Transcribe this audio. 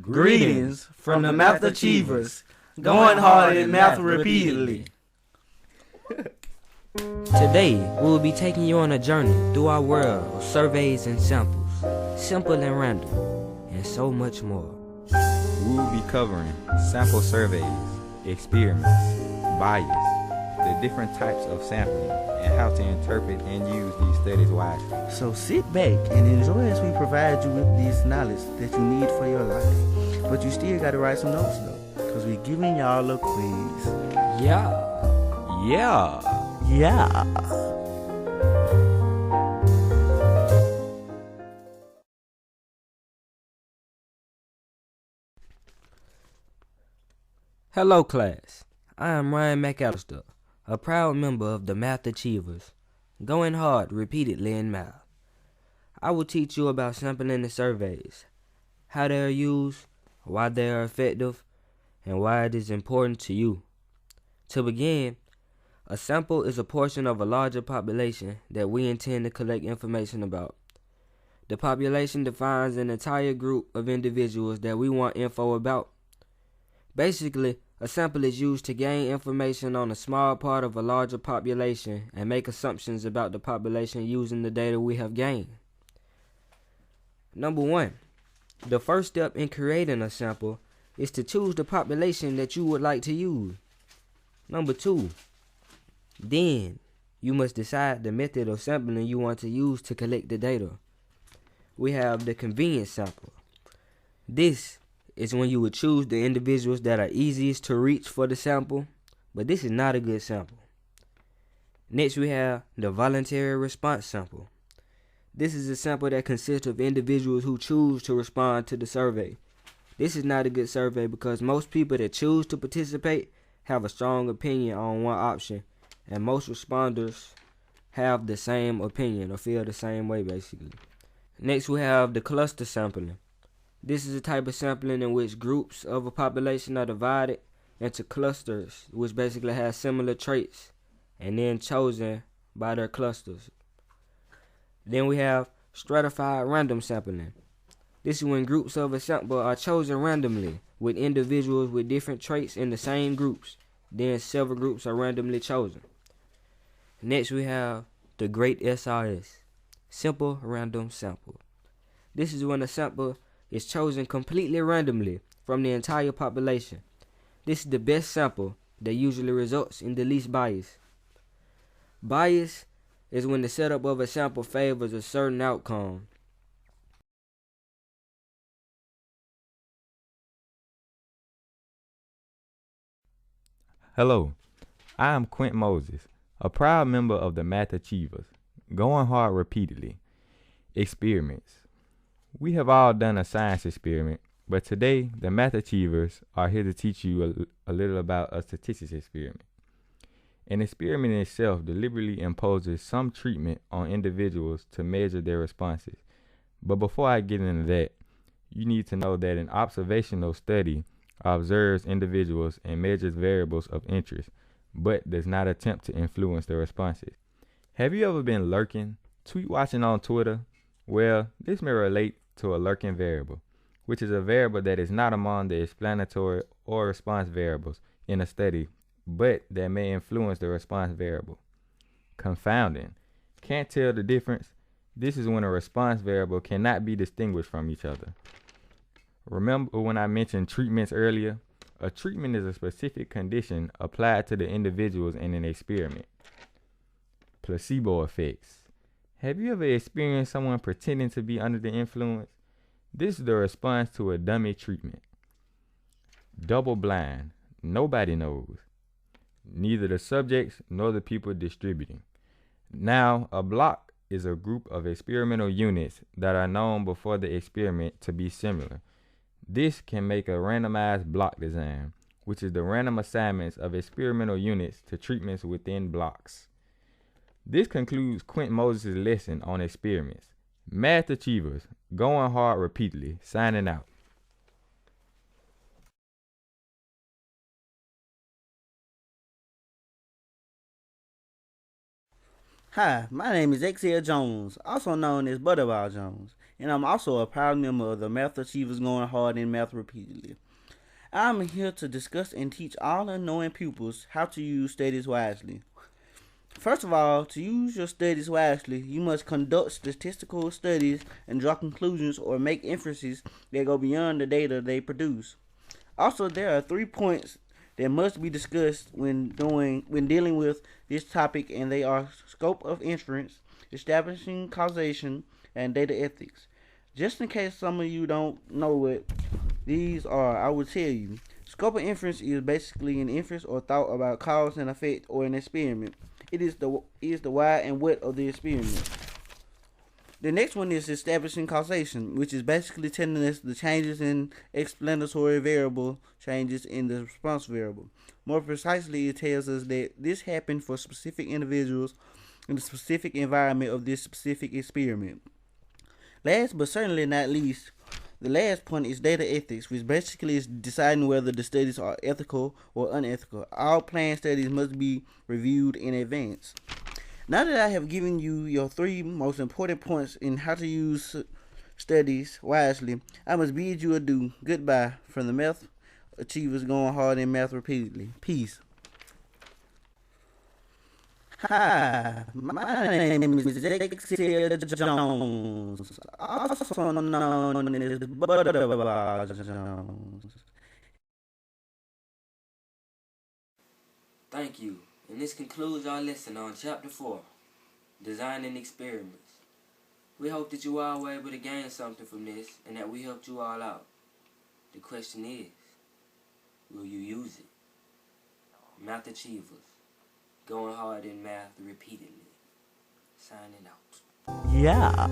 Greetings from the Math Achievers, going hard in math repeatedly. Today, we will be taking you on a journey through our world of surveys and samples, simple and random, and so much more. We will be covering sample surveys, experiments, bias, the different types of sampling, and how to interpret and use these studies wisely. So sit back and enjoy as we provide you with this knowledge that you need for your life. But you still gotta write some notes though, because we're giving y'all a quiz. Yeah. Hello class, I am Ryan McAllister, a proud member of the Math Achievers, going hard repeatedly in math. I will teach you about sampling the surveys, how they are used, why they are effective, and why it is important to you. To begin, a sample is a portion of a larger population that we intend to collect information about. The population defines an entire group of individuals that we want info about. Basically, a sample is used to gain information on a small part of a larger population and make assumptions about the population using the data we have gained. Number 1. The first step in creating a sample is to choose the population that you would like to use. Number 2. Then, you must decide the method of sampling you want to use to collect the data. We have the convenience sample. This is when you would choose the individuals that are easiest to reach for the sample, but this is not a good sample. Next, we have the voluntary response sample. This is a sample that consists of individuals who choose to respond to the survey. This is not a good survey because most people that choose to participate have a strong opinion on one option, and most responders have the same opinion or feel the same way basically. Next, we have the cluster sampling. This is a type of sampling in which groups of a population are divided into clusters, which basically have similar traits, and then chosen by their clusters. Then we have stratified random sampling. This is when groups of a sample are chosen randomly, with individuals with different traits in the same groups. Then several groups are randomly chosen. Next we have the great SRS, simple random sample. This is when a sample is chosen completely randomly from the entire population. This is the best sample that usually results in the least bias. Bias is when the setup of a sample favors a certain outcome. Hello, I am Quint Moses, a proud member of the Math Achievers, going hard repeatedly. Experiments. We have all done a science experiment, but today the Math Achievers are here to teach you a little about a statistics experiment. An experiment in itself deliberately imposes some treatment on individuals to measure their responses. But before I get into that, you need to know that an observational study observes individuals and measures variables of interest, but does not attempt to influence their responses. Have you ever been lurking, tweet watching on Twitter? Well, this may relate to a lurking variable, which is a variable that is not among the explanatory or response variables in a study, but that may influence the response variable. Confounding. Can't tell the difference? This is when a response variable cannot be distinguished from each other. Remember when I mentioned treatments earlier? A treatment is a specific condition applied to the individuals in an experiment. Placebo effects. Have you ever experienced someone pretending to be under the influence? This is the response to a dummy treatment. Double blind. Nobody knows. Neither the subjects nor the people distributing. Now, a block is a group of experimental units that are known before the experiment to be similar. This can make a randomized block design, which is the random assignments of experimental units to treatments within blocks. This concludes Quint Moses' lesson on experiments. Math Achievers, going hard repeatedly, signing out. Hi, my name is XL Jones, also known as Butterball Jones, and I'm also a proud member of the Math Achievers Going Hard in Math Repeatedly. I'm here to discuss and teach all unknowing pupils how to use studies wisely. First of all, to use your studies wisely, you must conduct statistical studies and draw conclusions or make inferences that go beyond the data they produce. Also, there are 3 points that must be discussed when dealing with this topic, and they are scope of inference, establishing causation, and data ethics. Just in case some of you don't know what these are, I will tell you. Scope of inference is basically an inference or thought about cause and effect or an experiment. It is the why and what of the experiment. The next one is establishing causation, which is basically telling us the changes in explanatory variable changes in the response variable. More precisely, it tells us that this happened for specific individuals in the specific environment of this specific experiment. Last but certainly not least, the last point is data ethics, which basically is deciding whether the studies are ethical or unethical. All planned studies must be reviewed in advance. Now that I have given you your 3 most important points in how to use studies wisely, I must bid you adieu. Goodbye from the Math Achievers Going Hard in Math Repeatedly. Peace. Hi, my name is Dexter Jones, also known as Butterfly Jones. Thank you. And this concludes our lesson on Chapter 4, Designing Experiments. We hope that you all were able to gain something from this and that we helped you all out. The question is, will you use it? Math Achievers, going hard in math repeatedly. Signing out. Yeah.